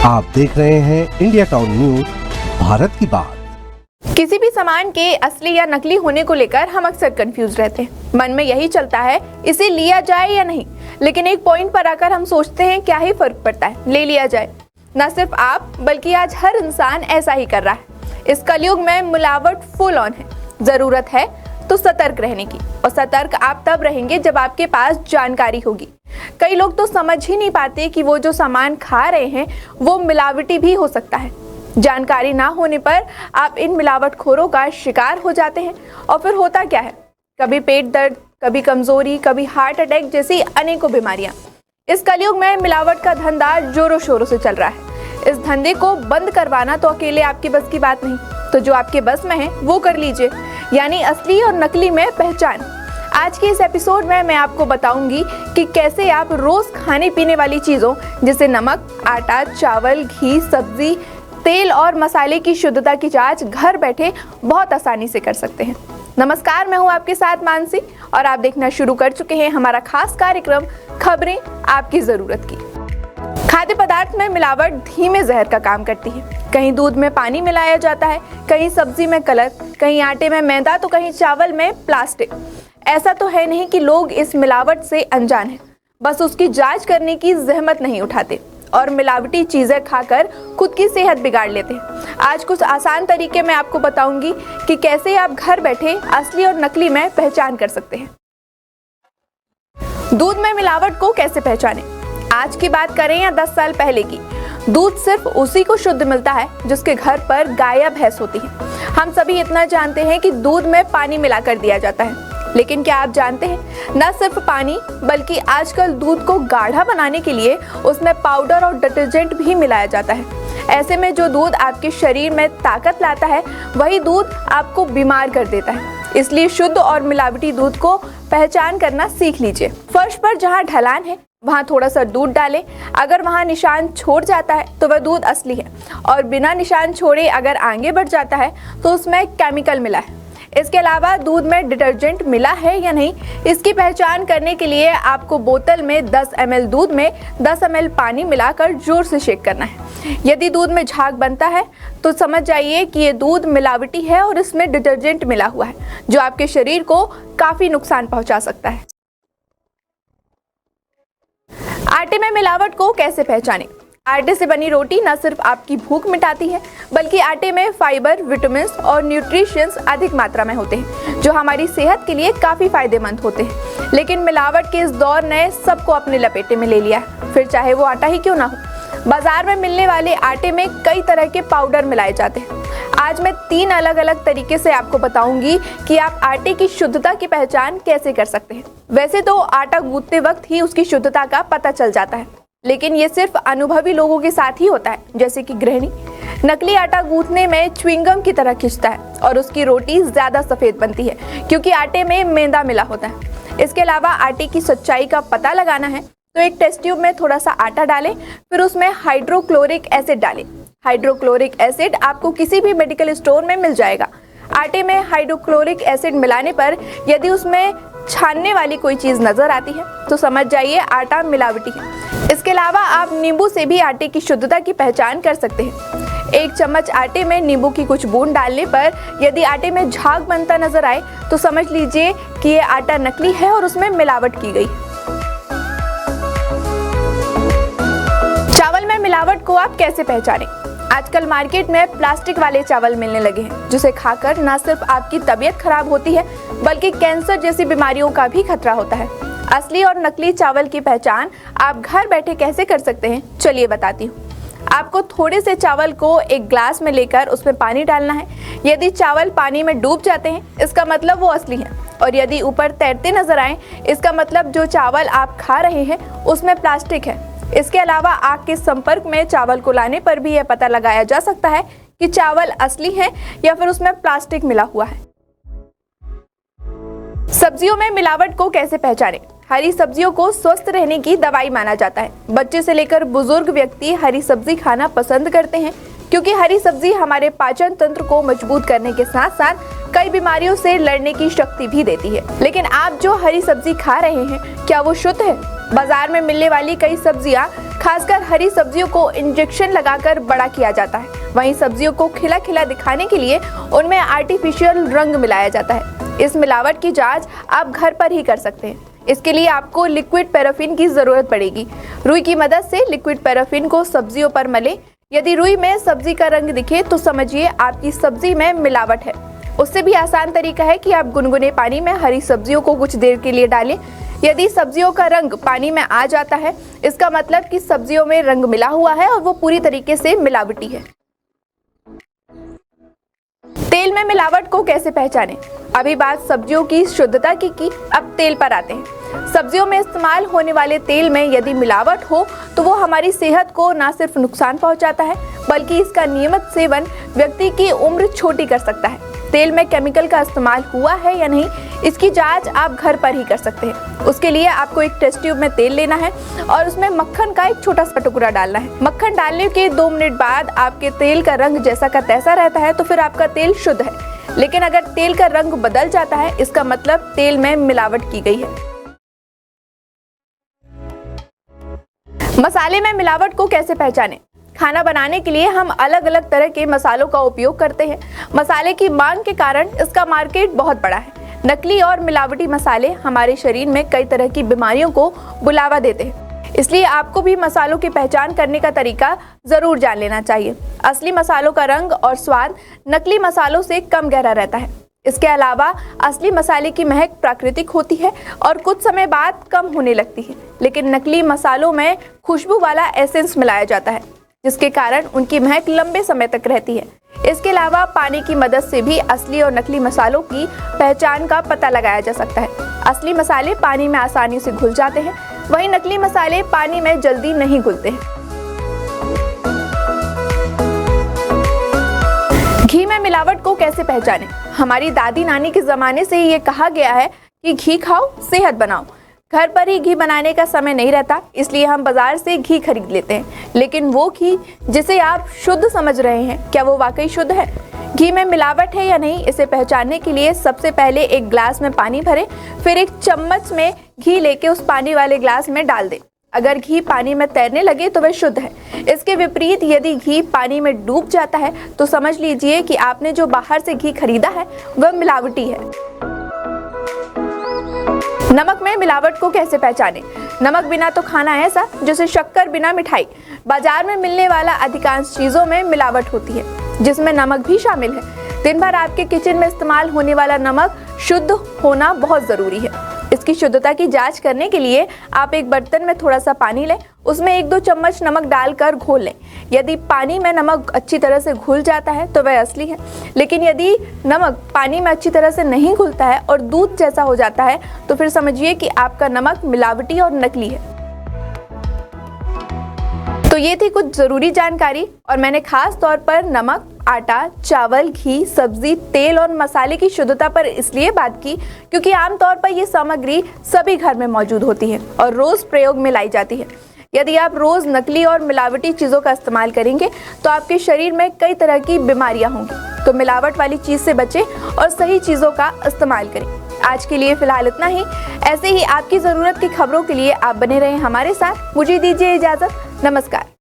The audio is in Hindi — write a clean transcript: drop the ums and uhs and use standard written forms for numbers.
आप देख रहे हैं इंडिया टाउन न्यूज, भारत की बात। किसी भी सामान के असली या नकली होने को लेकर हम अक्सर कंफ्यूज रहते हैं। मन में यही चलता है इसे लिया जाए या नहीं, लेकिन एक पॉइंट पर आकर हम सोचते हैं क्या ही फर्क पड़ता है, ले लिया जाए। न सिर्फ आप बल्कि आज हर इंसान ऐसा ही कर रहा है। इस कलयुग में मिलावट फुल ऑन है। जरूरत है तो सतर्क रहने की, और सतर्क आप तब रहेंगे जब आपके पास जानकारी होगी। कई लोग तो समझ ही नहीं पाते कि वो जो सामान खा रहे हैं वो मिलावटी भी हो सकता है। जानकारी ना होने पर आप इन मिलावटखोरों का शिकार हो जाते हैं, और फिर होता क्या है, कभी पेट दर्द, कभी कमजोरी, कभी हार्ट अटैक जैसी अनेकों बीमारियां। इस कलयुग में मिलावट का धंधा जोरों शोरों से चल रहा है। इस धंधे को बंद करवाना तो अकेले आपकी बस की बात नहीं, तो जो आपके बस में है वो कर लीजिए, यानी असली और नकली में पहचान। आज के इस एपिसोड में मैं आपको बताऊंगी कि कैसे आप रोज खाने पीने वाली चीजों जैसे नमक, आटा, चावल, घी, सब्जी, तेल और मसाले की शुद्धता की जांच घर बैठे बहुत आसानी से कर सकते हैं। नमस्कार, मैं हूं आपके साथ मानसी, और आप देखना शुरू कर चुके हैं हमारा खास कार्यक्रम खबरें आपकी जरूरत की। खाद्य पदार्थ में मिलावट धीमे जहर का काम करती है। कहीं दूध में पानी मिलाया जाता है, कहीं सब्जी में कलर, कहीं आटे में मैदा, तो कहीं चावल में प्लास्टिक। ऐसा तो है नहीं कि लोग इस मिलावट से अनजान हैं, बस उसकी जांच करने की जहमत नहीं उठाते और मिलावटी चीजें खाकर खुद की सेहत बिगाड़ लेते हैं। आज कुछ आसान तरीके मैं आपको बताऊंगी कि कैसे आप घर बैठे असली और नकली में पहचान कर सकते हैं। दूध में मिलावट को कैसे पहचानें? आज की बात करें या 10 साल पहले की, दूध सिर्फ उसी को शुद्ध मिलता है जिसके घर पर गाय या भैंस होती है। हम सभी इतना जानते हैं कि दूध में पानी मिलाकर दिया जाता है, लेकिन क्या आप जानते हैं, न सिर्फ पानी बल्कि आजकल दूध को गाढ़ा बनाने के लिए उसमें पाउडर और डिटर्जेंट भी मिलाया जाता है। ऐसे में जो दूध आपके शरीर में ताकत लाता है वही दूध आपको बीमार कर देता है। इसलिए शुद्ध और मिलावटी दूध को पहचान करना सीख लीजिए। फर्श पर जहाँ ढलान है वहाँ थोड़ा सा दूध डालें। अगर वहाँ निशान छोड़ जाता है तो वह दूध असली है, और बिना निशान छोड़े अगर आगे बढ़ जाता है तो उसमें केमिकल मिला है। इसके अलावा दूध में डिटर्जेंट मिला है या नहीं, इसकी पहचान करने के लिए आपको बोतल में 10 ml दूध में 10 ml पानी मिलाकर जोर से शेक करना है। यदि दूध में झाग बनता है तो समझ जाइए कि ये दूध मिलावटी है और इसमें डिटर्जेंट मिला हुआ है, जो आपके शरीर को काफी नुकसान पहुंचा सकता है। आटे में मिलावट को कैसे पहचानें? आटे से बनी रोटी न सिर्फ आपकी भूख मिटाती है, बल्कि आटे में फाइबर, विटामिन और न्यूट्रिशंस अधिक मात्रा में होते हैं, जो हमारी सेहत के लिए काफी फायदेमंद होते हैं। लेकिन मिलावट के इस दौर ने सबको अपने लपेटे में ले लिया है, फिर चाहे वो आटा ही क्यों ना हो। बाजार में मिलने वाले आटे में कई तरह के पाउडर मिलाए जाते हैं। आज मैं 3 अलग अलग तरीके से आपको बताऊंगी कि आप आटे की शुद्धता की पहचान कैसे कर सकते हैं। वैसे तो आटा गूंथते वक्त ही उसकी शुद्धता का पता चल जाता है, लेकिन ये सिर्फ अनुभवी लोगों के साथ ही होता है, जैसे कि गृहिणी। नकली आटा गूंथने में च्युइंगम की तरह खिंचता है और उसकी रोटी ज्यादा सफेद बनती है, क्योंकि आटे में मैदा मिला होता है। इसके अलावा आटे की सच्चाई का पता लगाना है तो एक टेस्ट ट्यूब में थोड़ा सा आटा डालें, फिर उसमें हाइड्रोक्लोरिक एसिड डालें। हाइड्रोक्लोरिक एसिड आपको किसी भी मेडिकल स्टोर में मिल जाएगा। आटे में हाइड्रोक्लोरिक एसिड मिलाने पर यदि उसमें छानने वाली कोई चीज नजर आती है तो समझ जाइए आटा मिलावटी है। इसके अलावा आप नींबू से भी आटे की शुद्धता की पहचान कर सकते हैं। 1 चम्मच आटे में नींबू की कुछ बूंद डालने पर यदि आटे में झाग बनता नजर आए तो समझ लीजिए कि ये आटा नकली है और उसमें मिलावट की गई। चावल में मिलावट को आप कैसे पहचानें? आजकल मार्केट में प्लास्टिक वाले चावल मिलने लगे हैं, जिसे खाकर न सिर्फ आपकी तबीयत खराब होती है बल्कि कैंसर जैसी बीमारियों का भी खतरा होता है। असली और नकली चावल की पहचान आप घर बैठे कैसे कर सकते हैं, चलिए बताती हूँ। आपको थोड़े से चावल को एक ग्लास में लेकर उसमें पानी डालना है। यदि चावल पानी में डूब जाते हैं इसका मतलब वो असली हैं, और यदि ऊपर तैरते नजर आए इसका मतलब जो चावल आप खा रहे हैं उसमें प्लास्टिक है। इसके अलावा आग के संपर्क में चावल को लाने पर भी यह पता लगाया जा सकता है कि चावल असली है या फिर उसमें प्लास्टिक मिला हुआ है। सब्जियों में मिलावट को कैसे पहचानें? हरी सब्जियों को स्वस्थ रहने की दवाई माना जाता है। बच्चे से लेकर बुजुर्ग व्यक्ति हरी सब्जी खाना पसंद करते हैं, क्योंकि हरी सब्जी हमारे पाचन तंत्र को मजबूत करने के साथ साथ कई बीमारियों से लड़ने की शक्ति भी देती है। लेकिन आप जो हरी सब्जी खा रहे हैं क्या वो शुद्ध है? बाजार में मिलने वाली कई सब्जियां, खासकर हरी सब्जियों को इंजेक्शन लगाकर बड़ा किया जाता है। वहीं सब्जियों को खिला खिला दिखाने के लिए उनमें आर्टिफिशियल रंग मिलाया जाता है। इस मिलावट की जांच आप घर पर ही कर सकते हैं। इसके लिए आपको लिक्विड पैराफिन की जरूरत पड़ेगी। रुई की मदद से लिक्विड पैराफिन को सब्जियों पर मलें। यदि रुई में सब्जी का रंग दिखे तो समझिए आपकी सब्जी में मिलावट है। उससे भी आसान तरीका है कि आप गुनगुने पानी में हरी सब्जियों को कुछ देर के लिए डालें। यदि सब्जियों का रंग पानी में आ जाता है, इसका मतलब कि सब्जियों में रंग मिला हुआ है और वो पूरी तरीके से मिलावटी है। तेल में मिलावट को कैसे पहचानें? अभी बात सब्जियों की शुद्धता की, अब तेल पर आते हैं। सब्जियों में इस्तेमाल होने वाले तेल में यदि मिलावट हो तो वो हमारी सेहत को न सिर्फ नुकसान पहुंचाता है, बल्कि इसका नियमित सेवन व्यक्ति की उम्र छोटी कर सकता है। तेल में केमिकल का इस्तेमाल हुआ है या नहीं, इसकी जांच आप घर पर ही कर सकते हैं। उसके लिए आपको एक टेस्ट ट्यूब में तेल लेना है और उसमें मक्खन का एक छोटा सा टुकड़ा डालना है। मक्खन डालने के 2 मिनट बाद आपके तेल का रंग जैसा का तैसा रहता है तो फिर आपका तेल शुद्ध है। लेकिन अगर तेल का रंग बदल जाता है, इसका मतलब तेल में मिलावट की गई है। मसाले में मिलावट को कैसे पहचानें? खाना बनाने के लिए हम अलग अलग तरह के मसालों का उपयोग करते हैं। मसाले की मांग के कारण इसका मार्केट बहुत बड़ा है। नकली और मिलावटी मसाले हमारे शरीर में कई तरह की बीमारियों को बुलावा देते हैं। इसलिए आपको भी मसालों की पहचान करने का तरीका जरूर जान लेना चाहिए। असली मसालों का रंग और स्वाद नकली मसालों से कम गहरा रहता है। इसके अलावा असली मसाले की महक प्राकृतिक होती है और कुछ समय बाद कम होने लगती है, लेकिन नकली मसालों में खुशबू वाला एसेंस मिलाया जाता है, जिसके कारण उनकी महक लंबे समय तक रहती है। इसके अलावा पानी की मदद से भी असली और नकली मसालों की पहचान का पता लगाया जा सकता है। असली मसाले पानी में आसानी से घुल जाते हैं, वहीं नकली मसाले पानी में जल्दी नहीं घुलते हैं। घी में मिलावट को कैसे पहचानें? हमारी दादी नानी के जमाने से ये कहा गया है कि घी खाओ, सेहत बनाओ। घर पर ही घी बनाने का समय नहीं रहता, इसलिए हम बाजार से घी खरीद लेते हैं। लेकिन वो घी जिसे आप शुद्ध समझ रहे हैं, क्या वो वाकई शुद्ध है? घी में मिलावट है या नहीं, इसे पहचानने के लिए सबसे पहले एक ग्लास में पानी भरें, फिर एक चम्मच में घी लेके उस पानी वाले ग्लास में डाल दें। अगर घी पानी में तैरने लगे तो वह शुद्ध है। इसके विपरीत यदि घी पानी में डूब जाता है तो समझ लीजिए कि आपने जो बाहर से घी खरीदा है वह मिलावटी है। नमक में मिलावट को कैसे पहचानें? नमक बिना तो खाना ऐसा जैसे शक्कर बिना मिठाई। बाजार में मिलने वाला अधिकांश चीजों में मिलावट होती है, जिसमें नमक भी शामिल है। दिन भर आपके किचन में इस्तेमाल होने वाला नमक शुद्ध होना बहुत जरूरी है। इसकी शुद्धता की जांच करने के लिए आप एक बर्तन में थोड़ा सा पानी लें, उसमें 1-2 चम्मच नमक डालकर घोल लें। यदि पानी में नमक अच्छी तरह से घुल जाता है तो वह असली है, लेकिन यदि नमक पानी में अच्छी तरह से नहीं घुलता है और दूध जैसा हो जाता है तो फिर समझिए कि आपका नमक मिलावटी और नकली है। तो ये थी कुछ जरूरी जानकारी, और मैंने खास तौर पर नमक, आटा, चावल, घी, सब्जी, तेल और मसाले की शुद्धता पर इसलिए बात की क्योंकि आमतौर पर ये सामग्री सभी घर में मौजूद होती है और रोज प्रयोग में लाई जाती है। यदि आप रोज नकली और मिलावटी चीजों का इस्तेमाल करेंगे तो आपके शरीर में कई तरह की बीमारियां होंगी। तो मिलावट वाली चीज से बचें और सही चीजों का इस्तेमाल करें। आज के लिए फिलहाल इतना ही। ऐसे ही आपकी जरूरत की खबरों के लिए आप बने रहें हमारे साथ। मुझे दीजिए इजाजत। नमस्कार।